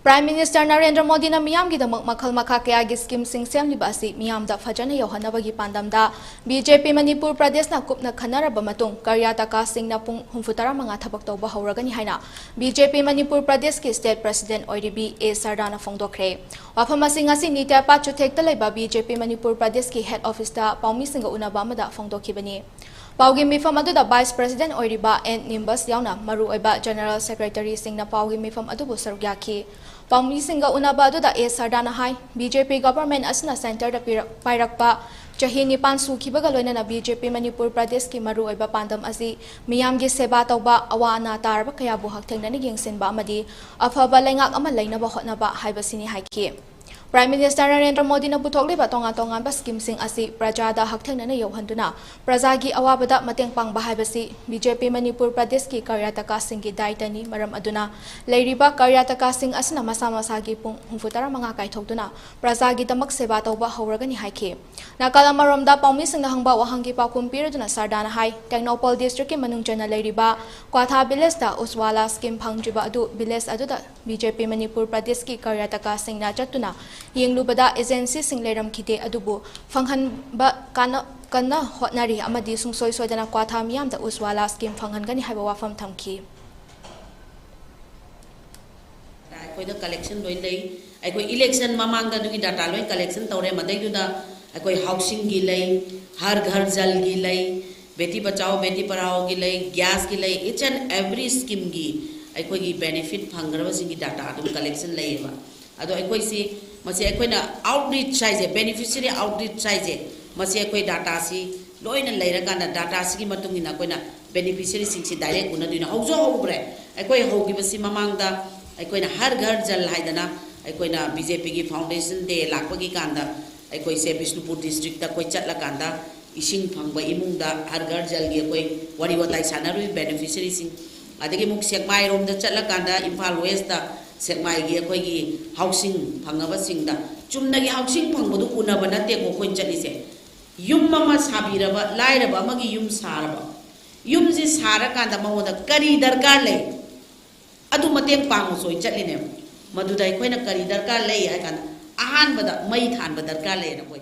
Prime Minister Narendra Modi na miyam gidamak makhal makha kaya gi scheme sing semliba asi miyam da fajana yohanabagi pandamda Bjp Manipur Pradesh na kupna khanaraba matung Karyataka sing na pung humfutara mga thabak tawba hauragani haina Bjp Manipur Pradesh ki State President OIDB A Sardana Fongdokre wafama sing asi nitya pa chuthekta laiba Bjp Manipur Pradesh ki head office ta paumi singa unaba amada fongdokhibani Paugi mifam aduda Vice President Oiriba and Nimbus yauna maru oiba General Secretary singna paugi mifam adubu sarugyaki Paumi singa unaba aduda A Sardana hai BJP government asna center da pairakpa chahi nipan sukhibaga loinana BJP Manipur Pradesh ki maru oiba pandam asi miyam gi seba tawba awana tarba kaya bu hakthengnani yengsenba amadi afaba lengak ama leinaba hotnaba haibasini haiki Prime Minister Narendra Modi na puthokliba tonga-tongan ba scheme sing asi prajada hakthengnana yohanduna prajagi awabada mateng pangba haibasi BJP Manipur Pradesh ki Karyataka sing gi daitani maram aduna leiriba Karyataka sing asna masa-masagi pung humfutara mga kaithokduna prajagi damak seba tawba hauragani haiki nakala maromda paumi sing na hangba wahangi pakum piraduna Sardana hai Technopol district ki manungchana leiriba Kwatha village da Uswala scheme phangjiba adu village aduda BJP Manipur Pradesh ki Karyataka sing na chatuna Yenglubada agency sing leram kite adubu fanghan ba kana hotnari amadi sungsoi soidana Kwatha miyam da Uswala scheme fanghan gani haiba wafam thamki I the collection loi lei I election mamang da dugi data loi collection tawre madai du da I housing gi lei har ghar jal gi lei beti bachao beti padhao gi lei gas gi lei each and every scheme gi I gi benefit phangraba singi data adu collection lei ba ado I si masi na outreach size beneficiary outreach size masi data si loina leira kana data si matungina na beneficiary sing si direct una dina haujo hobre hogi basi mamangda na har ghar jal haidana na BJP ki foundation de lakpagi kanda se Bishnupur district ta chatla kanda ising phangba imungda har ghar jal gi wari watai sanarui beneficiary sing adagi muk sekmai rom da chatla kanda Imphal West da sekmai gi housing phangaba singda chumna gi housing phangbodu unaba nate ko koi chalise yum mama sabiraba lairaba magi yum saraba yum ji sara kanda mahoda kari darkar le adu mateng pangu soi chatline maduda na kari darkar le ya kan ahan bada mai than ba darkar le na koi